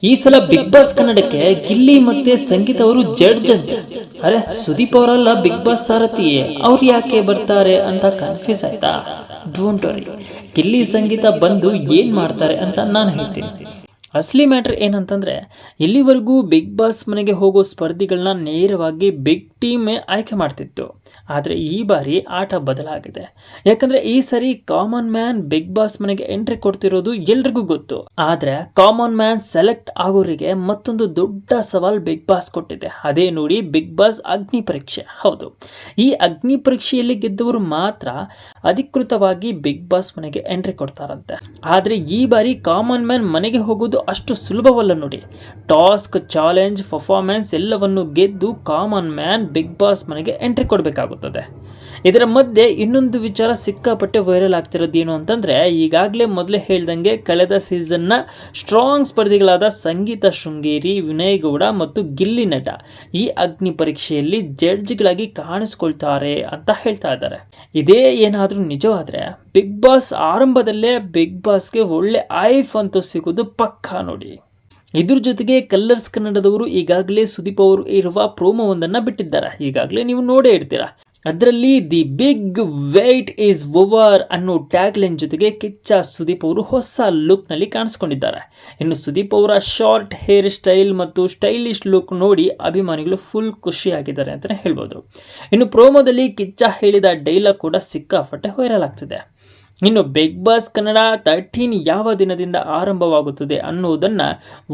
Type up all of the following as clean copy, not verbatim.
ಈ ಸಲ big boss ಕನ್ನಡಕ್ಕೆ ಗಿಲ್ಲಿ ಮತ್ತೆ ಸಂಗೀತ ಅವರು ಜಡ್ಜ್ ಅಂತೆ. ಅರೆ ಸುದೀಪ್ ಅವರಲ್ಲ ಬಿಗ್ ಬಾಸ್ ಸಾರಥಿ, ಅವ್ರು ಯಾಕೆ ಬರ್ತಾರೆ ಅಂತ ಕನ್ಫ್ಯೂಸ್ ಆಯ್ತಾ? ಡೋಂಟ್ ವರಿ, ಗಿಲ್ಲಿ ಸಂಗೀತ ಬಂದು ಏನ್ ಮಾಡ್ತಾರೆ ಅಂತ ನಾನು ಹೇಳ್ತೀನಿ. ಅಸಲಿ ಮ್ಯಾಟ್ರ್ ಏನಂತಂದ್ರೆ, ಇಲ್ಲಿವರೆಗೂ ಬಿಗ್ ಬಾಸ್ ಮನೆಗೆ ಹೋಗೋ ಸ್ಪರ್ಧಿಗಳನ್ನ ನೇರವಾಗಿ ಬಿಗ್ ಟೀಮೇ ಆಯ್ಕೆ ಮಾಡ್ತಿತ್ತು. ಆದರೆ ಈ ಬಾರಿ ಆಟ ಬದಲಾಗಿದೆ. ಯಾಕಂದ್ರೆ ಈ ಸರಿ ಕಾಮನ್ ಮ್ಯಾನ್ ಬಿಗ್ ಬಾಸ್ ಮನೆಗೆ ಎಂಟ್ರಿ ಕೊಡ್ತಿರೋದು ಎಲ್ರಿಗೂ ಗೊತ್ತು. ಆದ್ರೆ ಕಾಮನ್ ಮ್ಯಾನ್ ಸೆಲೆಕ್ಟ್ ಆಗೋರಿಗೆ ಮತ್ತೊಂದು ದೊಡ್ಡ ಸವಾಲ್ ಬಿಗ್ ಬಾಸ್ ಕೊಟ್ಟಿದೆ. ಅದೇ ನೋಡಿ ಬಿಗ್ ಬಾಸ್ ಅಗ್ನಿ ಪರೀಕ್ಷೆ. ಹೌದು, ಈ ಅಗ್ನಿ ಪರೀಕ್ಷೆಯಲ್ಲಿ ಗೆದ್ದವರು ಮಾತ್ರ ಅಧಿಕೃತವಾಗಿ ಬಿಗ್ ಬಾಸ್ ಮನೆಗೆ ಎಂಟ್ರಿ ಕೊಡ್ತಾರಂತೆ. ಆದ್ರೆ ಈ ಬಾರಿ ಕಾಮನ್ ಮ್ಯಾನ್ ಮನೆಗೆ ಹೋಗೋದು ಅಷ್ಟು ಸುಲಭವಲ್ಲ ನೋಡಿ. ಟಾಸ್ಕ್, ಚಾಲೆಂಜ್, ಪರ್ಫಾರ್ಮೆನ್ಸ್ ಎಲ್ಲವನ್ನು ಗೆದ್ದು ಕಾಮನ್ ಮ್ಯಾನ್ ಬಿಗ್ ಬಾಸ್ ಮನೆಗೆ ಎಂಟ್ರಿ ಕೊಡಬೇಕಾಗುತ್ತದೆ. ಇದರ ಮಧ್ಯೆ ಇನ್ನೊಂದು ವಿಚಾರ ಸಿಕ್ಕಾಪಟ್ಟೆ ವೈರಲ್ ಆಗ್ತಿರೋದು ಏನು ಅಂತಂದ್ರೆ, ಈಗಾಗಲೇ ಮೊದಲೇ ಹೇಳ್ದಂಗೆ ಕಳೆದ ಸೀಸನ್ನ ಸ್ಟ್ರಾಂಗ್ ಸ್ಪರ್ಧಿಗಳಾದ ಸಂಗೀತ ಶೃಂಗೇರಿ, ವಿನಯ್ ಗೌಡ ಮತ್ತು ಗಿಲ್ಲಿ ನಟ ಈ ಅಗ್ನಿ ಪರೀಕ್ಷೆಯಲ್ಲಿ ಜಡ್ಜ್ಗಳಾಗಿ ಕಾಣಿಸ್ಕೊಳ್ತಾರೆ ಅಂತ ಹೇಳ್ತಾ ಇದ್ದಾರೆ. ಇದೇ ಏನಾದರೂ ನಿಜವಾದ್ರೆ ಬಿಗ್ ಬಾಸ್ ಆರಂಭದಲ್ಲೇ ಬಿಗ್ ಬಾಸ್ಗೆ ಒಳ್ಳೆ ಐಫ್ ಅಂತೂ ಸಿಗೋದು ಪಕ್ಕಾ ನೋಡಿ. ಇದ್ರ ಜೊತೆಗೆ ಕಲರ್ಸ್ ಕನ್ನಡದವರು ಈಗಾಗಲೇ ಸುದೀಪ್ ಅವರು ಇರುವ ಪ್ರೋಮೋವೊಂದನ್ನು ಬಿಟ್ಟಿದ್ದಾರೆ. ಈಗಾಗಲೇ ನೀವು ನೋಡೇ ಇರ್ತೀರಾ. ಅದರಲ್ಲಿ the big wait is over ಅನ್ನೋ ಟ್ಯಾಗ್ ಲೈನ್ ಜೊತೆಗೆ ಕಿಚ್ಚ ಸುದೀಪ್ ಅವರು ಹೊಸ ಲುಕ್ನಲ್ಲಿ ಕಾಣಿಸ್ಕೊಂಡಿದ್ದಾರೆ. ಇನ್ನು ಸುದೀಪ್ ಅವರ ಶಾರ್ಟ್ ಹೇರ್ ಸ್ಟೈಲ್ ಮತ್ತು ಸ್ಟೈಲಿಶ್ ಲುಕ್ ನೋಡಿ ಅಭಿಮಾನಿಗಳು ಫುಲ್ ಖುಷಿಯಾಗಿದ್ದಾರೆ ಅಂತಲೇ ಹೇಳ್ಬೋದು. ಇನ್ನು ಪ್ರೋಮೋದಲ್ಲಿ ಕಿಚ್ಚ ಹೇಳಿದ ಡೈಲಾಗ್ ಕೂಡ ಸಿಕ್ಕಾಪಟ್ಟೆ ವೈರಲ್ ಆಗ್ತಿದೆ. ಇನ್ನು ಬಿಗ್ ಬಾಸ್ ಕನ್ನಡ 13 ಯಾವ ದಿನದಿಂದ ಆರಂಭವಾಗುತ್ತದೆ ಅನ್ನೋದನ್ನು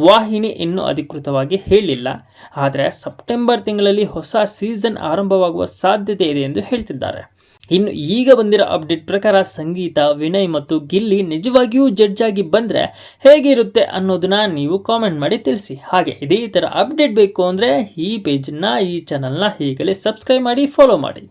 ವಾಹಿನಿ ಇನ್ನೂ ಅಧಿಕೃತವಾಗಿ ಹೇಳಿಲ್ಲ. ಆದರೆ ಸೆಪ್ಟೆಂಬರ್ ತಿಂಗಳಲ್ಲಿ ಹೊಸ ಸೀಸನ್ ಆರಂಭವಾಗುವ ಸಾಧ್ಯತೆ ಇದೆ ಎಂದು ಹೇಳ್ತಿದ್ದಾರೆ. ಇನ್ನು ಈಗ ಬಂದಿರೋ ಅಪ್ಡೇಟ್ ಪ್ರಕಾರ ಸಂಗೀತ, ವಿನಯ್ ಮತ್ತು ಗಿಲ್ಲಿ ನಿಜವಾಗಿಯೂ ಜಡ್ಜ್ ಆಗಿ ಬಂದರೆ ಹೇಗಿರುತ್ತೆ ಅನ್ನೋದನ್ನ ನೀವು ಕಾಮೆಂಟ್ ಮಾಡಿ ತಿಳಿಸಿ. ಹಾಗೆ ಇದೇ ಥರ ಅಪ್ಡೇಟ್ ಬೇಕು ಅಂದರೆ ಈ ಪೇಜನ್ನು, ಈ ಚಾನಲ್ನ ಈಗಲೇ ಸಬ್ಸ್ಕ್ರೈಬ್ ಮಾಡಿ, ಫಾಲೋ ಮಾಡಿ.